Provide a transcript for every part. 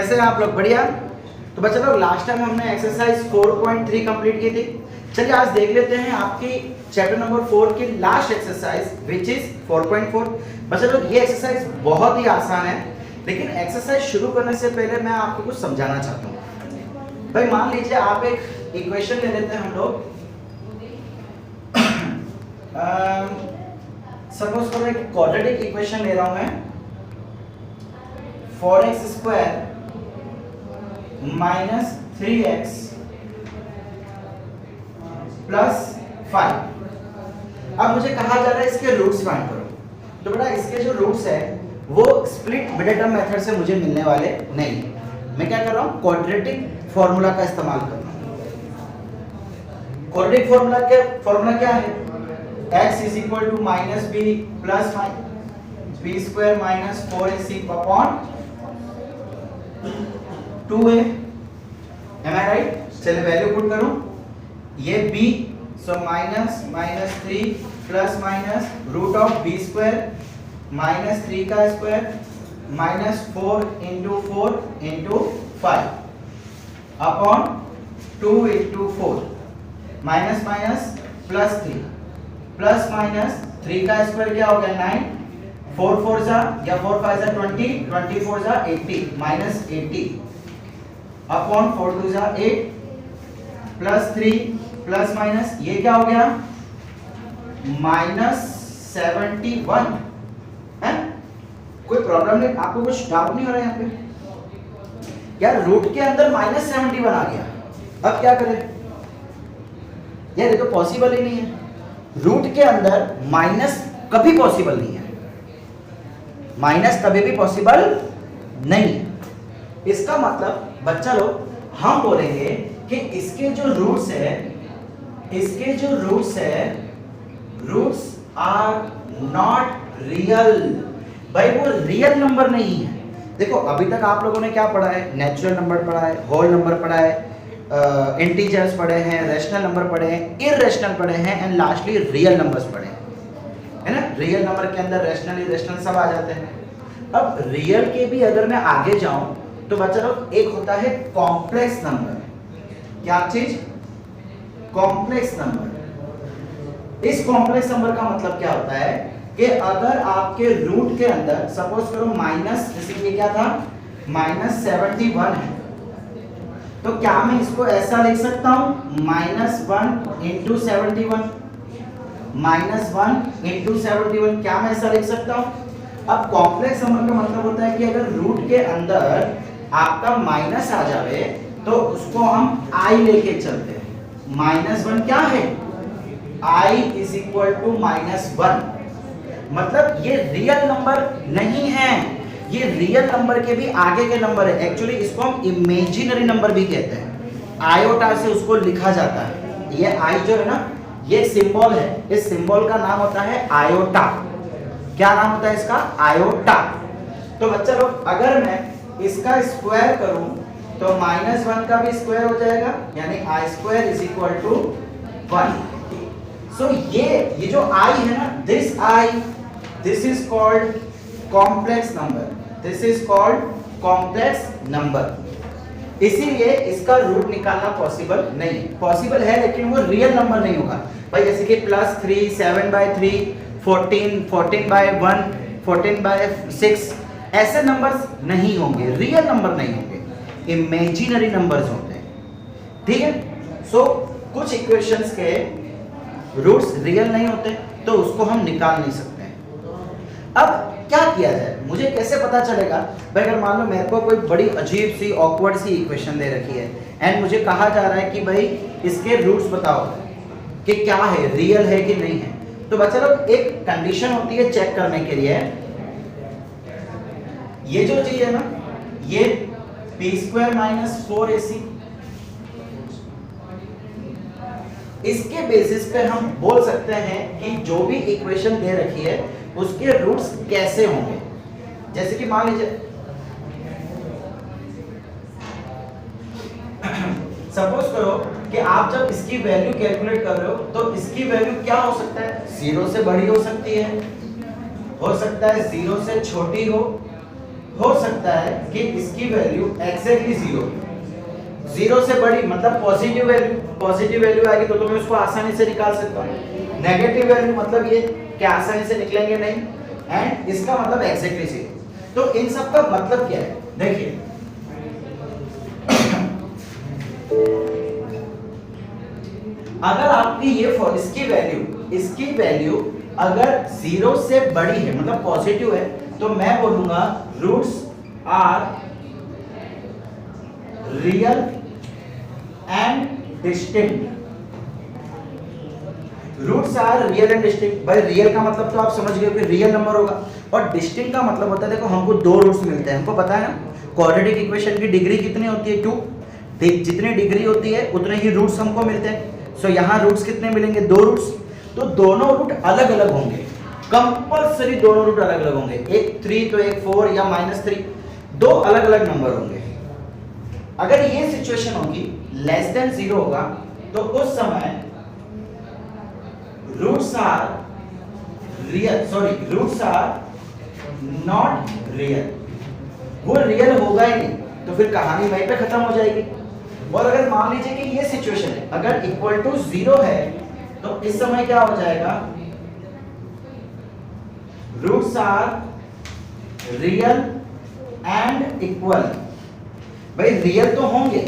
कैसे हैं आप लोग? बढ़िया। तो बच्चा लोग लास्ट टाइम हमने एक्सरसाइज 4.3 कंप्लीट की थी। चलिए आज देख लेते हैं आपकी चैप्टर नंबर 4 की लास्ट एक्सरसाइज विच इज 4.4। बच्चा लोग ये एक्सरसाइज बहुत ही आसान है, लेकिन एक्सरसाइज शुरू करने से पहले मैं आपको कुछ समझाना चाहता हूँ। भाई मान लीजिए आप एक इक्वेशन ले लेते हैं हम लोग, सपोज करो एक क्वाड्रेटिक इक्वेशन ले रहा हूं मैं, 4x² माइनस 3x प्लस 5। अब मुझे कहा जा रहा है इसके रूट्स फाइंड करो। तो बेटा इसके जो रूट्स है वो स्प्लिट मिड-टर्म मेथड से मुझे मिलने वाले नहीं। मैं क्या कर रहा हूं, क्वाड्रेटिक फॉर्मूला का इस्तेमाल कर रहा हूं। क्वाड्रेटिक फॉर्मूला क्या है? x is equal to minus B plus B square minus 4ac upon 2a। Am I right? चलिए वैल्यू पुट करूं, ये b so minus 3 plus minus root of B square minus 3 का square minus 4 into 4 into 5 upon 2 into 4 minus minus plus 3 plus minus 3 का square क्या हो गया 9, 4 4 जा या 4 5 जा 20, 24 जा 80 माइनस 80 अपॉन 4 2 जा 8 प्लस 3 प्लस माइनस ये क्या हो गया माइनस 71 है। कोई प्रॉब्लम नहीं? आपको कुछ डाउट नहीं हो रहा है यहाँ पे? यार रूट के अंदर माइनस 71 आ गया, अब क्या करें यार? ये तो पॉसिबल ही नहीं है। रूट के अंदर माइनस कभी पॉसिबल नहीं है, माइनस कभी भी पॉसिबल नहीं है। इसका मतलब बच्चा लोग हम बोलेंगे कि इसके जो रूट्स है, इसके जो रूट्स है, रूट्स आर नॉट रियल। भाई वो रियल नंबर नहीं है। देखो अभी तक आप लोगों ने क्या पढ़ा है? नेचुरल नंबर पढ़ा है, होल नंबर पढ़ा है, इंटीजर्स पढ़े हैं, रैशनल नंबर पढ़े हैं, इररेशनल पढ़े हैं एंड लास्टली रियल नंबर्स पढ़े हैं, है ना? रियल नंबर के अंदर रैशनल इररेशनल सब आ जाते हैं। अब रियल के भी अगर मैं आगे जाऊं तो बच्चा लोग एक होता है कॉम्प्लेक्स नंबर। क्या चीज? Complex number. इस कॉम्प्लेक्स नंबर का मतलब क्या होता है कि अगर आपके रूट के अंदर सपोज करो माइनस, जैसे ये क्या था माइनस 71 है, तो क्या मैं इसको ऐसा लिख सकता हूं माइनस 1 इंटू 71, माइनस 1 इंटू 71, क्या मैं ऐसा लिख सकता हूं? अब कॉम्प्लेक्स नंबर का मतलब होता है कि अगर रूट के अंदर आपका माइनस आ जावे तो उसको हम i लेके चलते हैं। माइनस 1 क्या है? i is equal to minus 1। मतलब ये रियल नंबर नहीं है, ये रियल नंबर के भी आगे के नंबर है। एक्चुअली इसको हम इमेजिनरी नंबर भी कहते हैं, आयोटा से उसको लिखा जाता है। ये i जो है ना, ये सिंबल है, इस सिंबल का नाम होता है आयोटा। क्या नाम होता है इसका? आयोटा। तो बच्चा लोग अगर मैं इसका स्क्वायर करूं तो माइनस 1 का भी स्क्वायर हो जाएगा, यानी i square is equal to 1। So ये जो i है ना, this is called complex number, this is called complex number. इसीलिए इसका रूट निकालना पॉसिबल नहीं है। पॉसिबल है लेकिन वो रियल नंबर नहीं होगा भाई। जैसे कि +3, 7/3, 14, 14/1, 14/6 ऐसे नंबर्स नहीं होंगे, रियल नंबर नहीं होंगे, इमेजिनरी नंबर्स होते हैं। ठीक है? सो कुछ इक्वेशंस के रूट्स रियल नहीं होते तो उसको हम निकाल नहीं सकते हैं। अब क्या किया जाए? मुझे कैसे पता चलेगा भाई? अगर मान लो मेरे को कोई बड़ी अजीब सी ऑकवर्ड सी इक्वेशन दे रखी है एंड मुझे कहा जा रहा है कि भाई इसके रूट्स बताओ कि क्या है, रियल है कि नहीं है। तो बच्चा लोग एक कंडीशन होती है चेक करने के लिए, ये जो चीज है ना, ये बी स्क्वायर माइनस 4ac, इसके बेसिस पे हम बोल सकते हैं कि जो भी इक्वेशन दे रखी है उसके रूट्स कैसे होंगे। जैसे कि मान लीजिए सपोज करो कि आप जब इसकी वैल्यू कैलकुलेट कर रहे हो तो इसकी वैल्यू क्या हो सकता है? 0 से बड़ी हो सकती है, हो सकता है 0 से छोटी हो हो सकता है कि इसकी वैल्यू एग्जैक्टली 0 से बड़ी, मतलब पॉजिटिव वैल्यू आएगी तो मैं उसको आसानी से निकाल सकता हूँ। नेगेटिव वैल्यू मतलब ये कि आसानी से निकलेंगे नहीं, एंड इसका मतलब एग्जैक्टली 0। तो इन सब का मतलब क्या है, देखिए अगर आपकी ये इसकी वैल्यू अगर 0 से बड़ी है, मतलब पॉजिटिव है, तो मैं बोलूंगा roots are real and distinct. Roots are real and distinct. भाई रियल का मतलब तो आप समझ गए कि रियल नंबर होगा, और डिस्टिंक्ट का मतलब होता है, देखो हमको दो रूट्स मिलते हैं, हमको पता है ना क्वाड्रेटिक इक्वेशन की डिग्री कितनी होती है, 2। जितनी डिग्री होती है उतने ही रूट्स हमको मिलते हैं। सो यहाँ रूट्स कितने मिलेंगे, 2 रूट्स। तो दोनों रूट अलग अलग होंगे, कंपल्सरी दोनों रूट अलग अलग होंगे, एक 3 तो एक 4 या -3, दो अलग अलग नंबर होंगे। अगर ये सिचुएशन होगी लेस देन 0 होगा, तो उस समय रूट्स आर नॉट रियल, वो रियल होगा ही नहीं, तो फिर कहानी वहीं पे खत्म हो जाएगी। और अगर मान लीजिए कि ये सिचुएशन है, अगर इक्वल टू 0 है, तो इस समय क्या हो जाएगा, roots are real and equal. भाई रियल तो होंगे,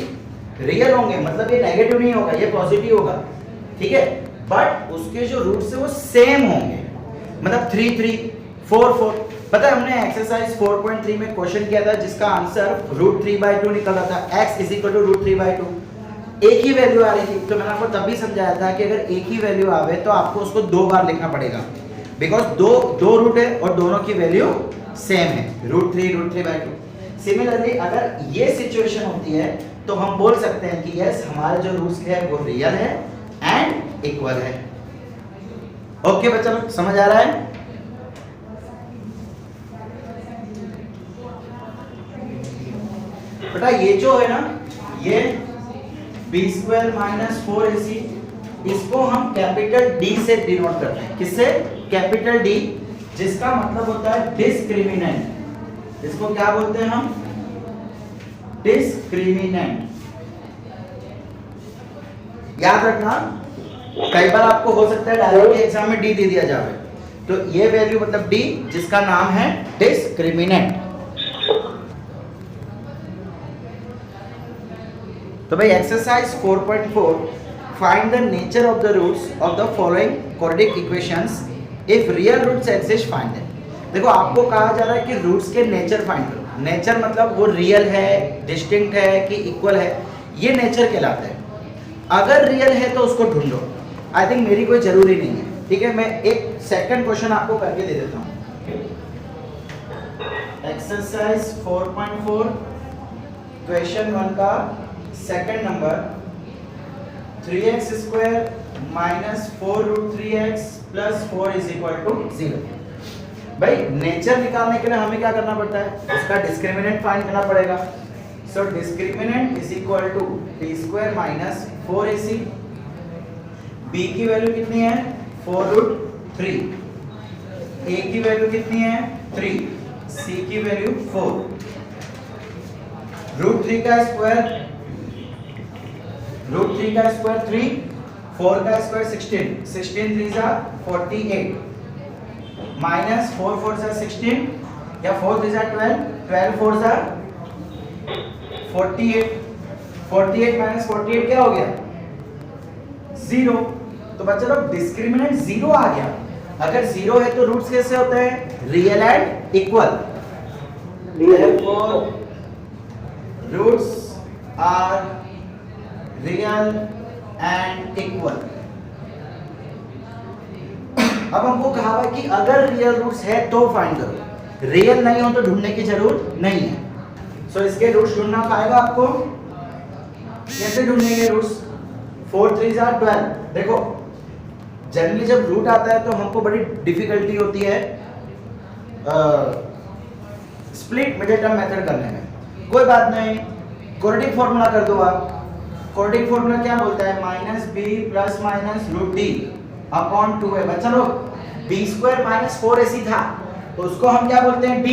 मतलब ये नेगेटिव नहीं होगा, ये पॉजिटिव होगा, ठीक है, बट उसके जो रूट्स है वो सेम होंगे, मतलब 3 3 4 4। पता है हमने एक्सरसाइज 4.3 में क्वेश्चन किया था जिसका आंसर √3/2 निकल रहा था, x = √3/2। एक ही वैल्यू आ रही थी, तो मैंने आपको तब भी समझाया था कि अगर एक ही वैल्यू आवे तो आपको उसको 2 बार लिखना पड़ेगा, बिकॉज दो रूट है और दोनों की वैल्यू सेम है, √3/2। सिमिलरली अगर ये सिचुएशन होती है तो हम बोल सकते हैं कि यस हमारे जो रूट्स है वो रियल है एंड इक्वल है। ओके बच्चा लोग, समझ आ रहा है? बेटा ये जो है ना, ये b² - 4ac, इसको हम कैपिटल D से डिनोट करते हैं। किससे? कैपिटल D, जिसका मतलब होता है डिस्क्रिमिनेंट। इसको क्या बोलते हैं हम? डिस्क्रिमिनेंट। याद रखना, कई बार आपको हो सकता है डायरेक्टली एग्जाम में D दे दिया जाए, तो ये वैल्यू मतलब D, जिसका नाम है डिस्क्रिमिनेंट। तो भाई exercise 4.4, find the nature of the roots of the following quadratic equations, if real roots exist find them. देखो आपको कहा जा रहा है कि रूट्स के नेचर फाइंड करो। नेचर मतलब वो रियल है, डिस्टिंक्ट है कि इक्वल है, ये नेचर कहलाता है। अगर रियल है तो उसको ढूंढो। आई थिंक मेरी कोई जरूरी नहीं है, ठीक है। मैं एक सेकंड क्वेश्चन आपको करके दे देता हूँ। एक्सरसाइज 4.4 क्वेश्चन 1 का सेकंड नंबर, 3x² - 4√3x + 4 = 0। भाई नेचर निकालने के लिए हमें क्या करना पड़ता है? उसका डिस्क्रिमिनेंट फाइंड करना पड़ेगा। सो डिस्क्रिमिनेंट = b² - 4ac। b की वैल्यू कितनी है? 4√3। a की वैल्यू कितनी है? 3। c की वैल्यू 4। √3 का स्क्वायर 3, 4 का स्क्वायर 16, 16 3 जा 48, माइनस 4 4 जा 16 या 4 3 जा 12, 12 4 जा 48, 48 - 48 क्या हो गया? 0। तो बच्चा लोग डिस्क्रिमिनेंट 0 आ गया। अगर 0 है तो रूट्स कैसे होते हैं? Real and equal. therefore roots are real and equal. अब हमको कहा है कि अगर रियल रूट्स है तो फाइंड करो, रियल नहीं हो तो ढूंढने की जरूरत नहीं है। सो इसके रूट्स ढूंढना पाएगा आपको। कैसे ढूंढेंगे रूट्स? 4 3 जा 12। देखो जनरली जब रूट आता है तो हमको बड़ी डिफिकल्टी होती है स्प्लिट मिडिल टर्म मेथड करने में। कोई बात नहीं, क्वाड्रेटिक फॉर्मूला कर दो आप। क्वाड्रेटिक फॉर्मूला क्या बोलता है? -b ± √d/2 है। बच्चा लोग b² - 4ac था, तो उसको हम क्या बोलते हैं? d।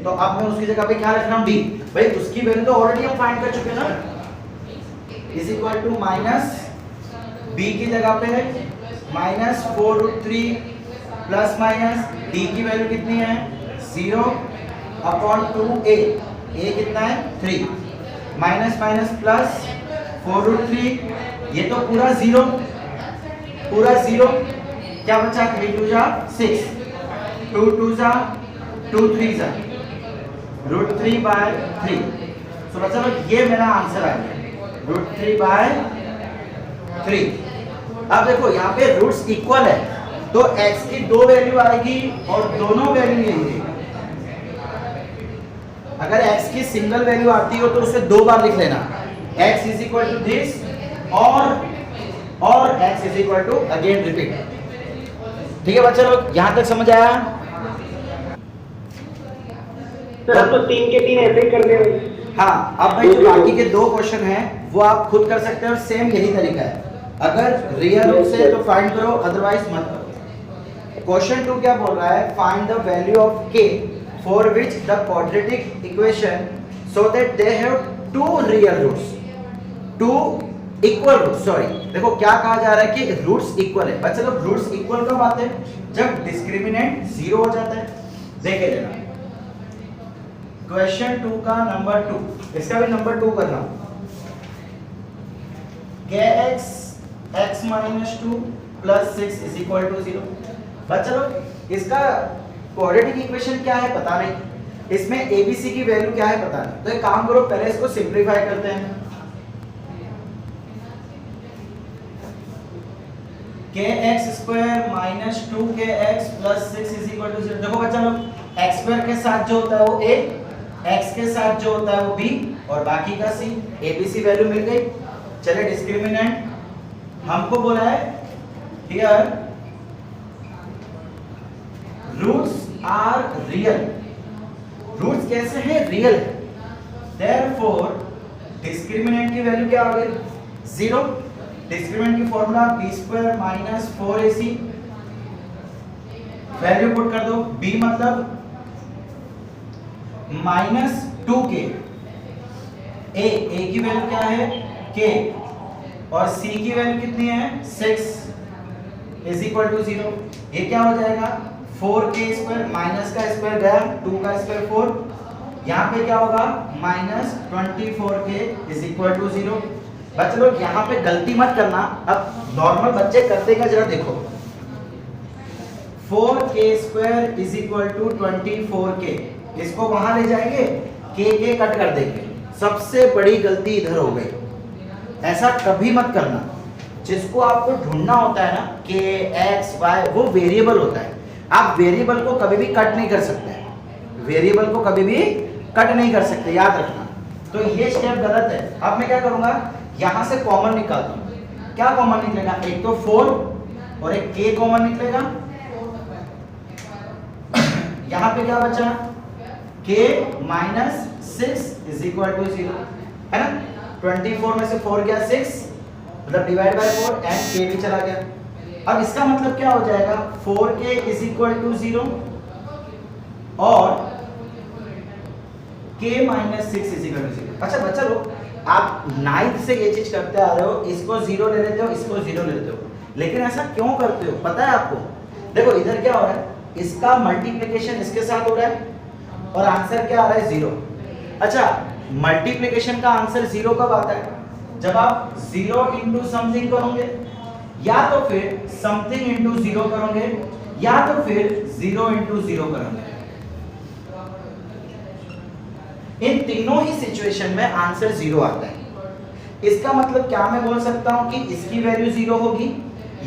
तो अब मैं उसकी जगह पे क्या रख रहा हूँ b, भाई उसकी वैल्यू तो ऑलरेडी हम फाइंड कर चुके हैं ना, is equal to minus b की जगह पे माइनस 4√3 प्लस माइनस d की वैल्यू कितनी है 0/2a, a कितना है 3 माइनस माइनस प्लस 4√3, ये तो पूरा जीरो क्या बचा 3 2 जा 6 2 2 जा 2 3 जा √3/3। तो बच्चा लोग ये मेरा आंसर आ गया √3/3। अब देखो यहाँ पे रूट्स इक्वल है तो x की दो वैल्यू आएगी और दोनों वैल्यू यही है। अगर x की सिंगल वैल्यू आती हो तो उसे दो बार लिख लेना, x is equal to this और x is equal to again repeat. ठीक है बच्चा लोग, यहां तक समझ आया? सर अब तो 3 के 3 ऐसे ही कर दे। हाँ, अब भाई जो बाकी के दो क्वेश्चन हैं वो आप खुद कर सकते हैं और सेम यही तरीका है। अगर रियल रूट से तो फाइंड करो, अदरवाइज मत करो। क्वेश्चन 2 क्या बोल रहा है, find the value of k for which the quadratic equation so that they have two real roots, two equal roots. Sorry, देखो क्या कहा जा रहा है कि रूट्स इक्वल है। बच्चा लोग रूट्स इक्वल कब आते हैं, जब डिस्क्रिमिनेंट 0 हो जाता है। देखे लेना क्वेश्चन 2 का नंबर 2, इसका भी नंबर 2 करना। kx x - 2 + 6 = 0। बच्चा लोग इसका क्वाड्रेटिक इक्वेशन क्या है पता नहीं, इसमें abc की वैल्यू क्या है पता नहीं, तो एक काम करो पहले इसको सिंपलीफाई करते हैं। kx² - 2kx + 6 = 0। देखो बच्चा लोग x² के साथ जो होता है वो a, x के साथ जो होता है वो b और बाकी का c। abc वैल्यू मिल गई। चलिए डिस्क्रिमिनेंट हमको बोला है here roots are real. Roots कैसे हैं, रियल है। देयरफॉर डिस्क्रिमिनेंट की वैल्यू क्या हो गई 0। डिस्क्रिमिनेंट की formula b² - 4ac, value put कर दो। b मतलब -2k, a की वैल्यू क्या है k और c की वैल्यू कितनी है 6 = 0। ये क्या हो जाएगा 4k² माइनस का स्क्वायर गया 2 का स्क्वायर 4, यहाँ पे क्या होगा -24k = 0। बच्चे लोग यहाँ पे गलती मत करना, अब नॉर्मल बच्चे करते का जरा देखो। 4k² = 24k, इसको वहां ले जाएंगे k कट कर देंगे। सबसे बड़ी गलती इधर हो गई, ऐसा कभी मत करना। जिसको आपको ढूंढना होता है ना k x y, वो वेरिएबल होता है। आप वेरिएबल को कभी भी कट नहीं कर सकते, वेरिएबल को कभी भी कट नहीं कर सकते, याद रखना। तो ये स्टेप गलत है। अब मैं क्या करूंगा, यहां से कॉमन निकालता हूं। क्या कॉमन निकलेगा, एक तो 4 और एक k कॉमन निकलेगा। यहां पे क्या बचा k - 6 = 0 है ना। 24 में से 4 गया 6, मतलब डिवाइड बाय 4 एंड k भी चला गया। अब इसका मतलब क्या हो जाएगा 4k = 0 और k - 6 = 0। अच्छा बच्चा लोग, आप 9th से ये चीज करते आ रहे हो, इसको 0 ले लेते हो, इसको 0 ले लेते हो, लेकिन ऐसा क्यों करते हो पता है आपको? देखो इधर क्या हो रहा है, इसका मल्टीप्लिकेशन इसके साथ हो रहा है और आंसर क्या आ रहा है 0। अच्छा, मल्टीप्लिकेशन का आंसर 0 कब आता है, जब आप 0 * समथिंग करोगे, या तो फिर समथिंग * 0 करोगे, या तो फिर 0 * 0 करोगे। इन तीनों ही सिचुएशन में आंसर 0 आता है। इसका मतलब क्या मैं बोल सकता हूं कि इसकी वैल्यू 0 होगी,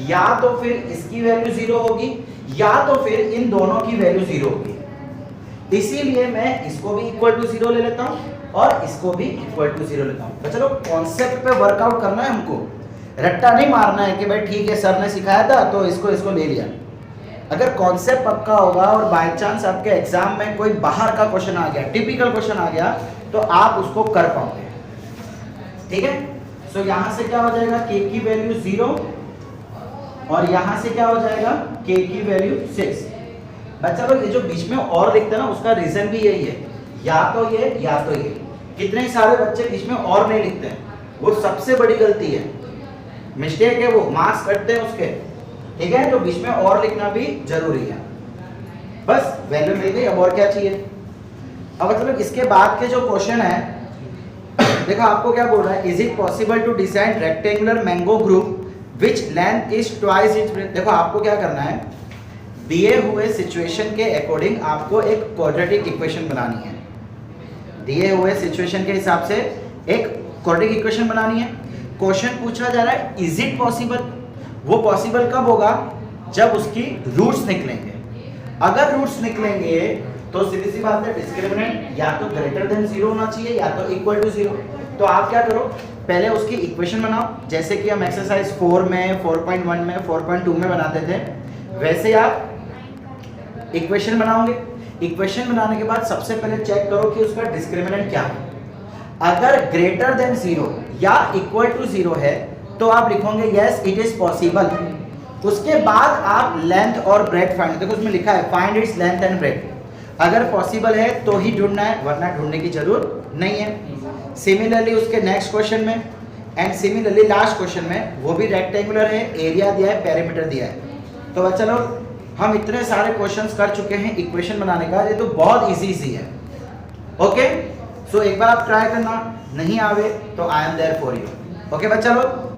या तो फिर इसकी वैल्यू 0 होगी, या तो फिर इन दोनों की वैल्यू 0 होगी। इसीलिए मैं इसको भी =0 ले लेता हूं और इसको भी =0 लेता हूं। तो चलो कॉन्सेप्ट पे वर्कआउट करना है हमको, रट्टा नहीं मारना है कि भाई ठीक है सर ने सिखाया था तो इसको ले लिया। अगर कॉन्सेप्ट पक्का होगा और बाय चांस आपके एग्जाम में कोई बाहर का क्वेश्चन आ गया, टिपिकल क्वेश्चन आ गया, तो आप उसको कर पाओगे। ठीक है, सो यहां से क्या हो जाएगा k की वैल्यू 0 और यहां से क्या हो जाएगा k की वैल्यू 6। बच्चा लोग ये जो बीच में और लिखते हैं ना उसका रीजन भी यही है, या तो ये या तो ये। कितने सारे बच्चे बीच में और नहीं लिखते हैं, वो सबसे बड़ी गलती है, मिस्टेक है, वो मार्क्स कटते हैं उसके, ठीक है। तो बीच में और लिखना भी जरूरी है। बस वैल्यू मिल गई, अब और क्या चाहिए। अब मतलब इसके बाद के जो क्वेश्चन है, देखो आपको क्या बोल रहा है, is it possible to design rectangular mango grove which length is twice its breadth. देखो आपको क्या करना है, दिए हुए सिचुएशन के अकॉर्डिंग आपको एक क्वाड्रेटिक इक्वेशन बनानी है। दिए हुए सिचुएशन के हिसाब से एक क्वाड्रेटिक इक्वेशन बनानी है। क्वेश्चन पूछा जा रहा है इज इट पॉसिबल, वो पॉसिबल कब होगा, जब उसकी रूट्स निकलेंगे। अगर रूट्स निकलेंगे तो सीधी सी बात है, डिस्क्रिमिनेंट या तो ग्रेटर देन 0 होना चाहिए या तो इक्वल टू 0। तो आप क्या करो, पहले उसकी इक्वेशन बनाओ, जैसे कि हम एक्सरसाइज 4 में, 4.1 में, 4.2 में बनाते थे, वैसे आप इक्वेशन बनाओगे। इक्वेशन बनाने के बाद सबसे पहले चेक करो कि उसका डिस्क्रिमिनेंट क्या है। अगर ग्रेटर देन 0 या इक्वल टू 0 है तो आप लिखोगे यस इट इज पॉसिबल। उसके बाद आप लेंथ और ब्रेथ फाइंड, देखो उसमें लिखा है find its length and breadth. अगर पॉसिबल है तो ही ढूंढना है, वरना ढूंढने की जरूरत नहीं है। सिमिलरली उसके नेक्स्ट क्वेश्चन में एंड सिमिलरली लास्ट क्वेश्चन में, वो भी रेक्टेंगुलर है, एरिया दिया है, पेरीमीटर दिया है। तो बच्चा लोग हम इतने सारे क्वेश्चंस कर चुके हैं इक्वेशन बनाने का, ये तो बहुत इजी है। ओके, सो एक बार आप ट्राई करना, नहीं आवे तो I am there for you. Okay बच्चा लोग।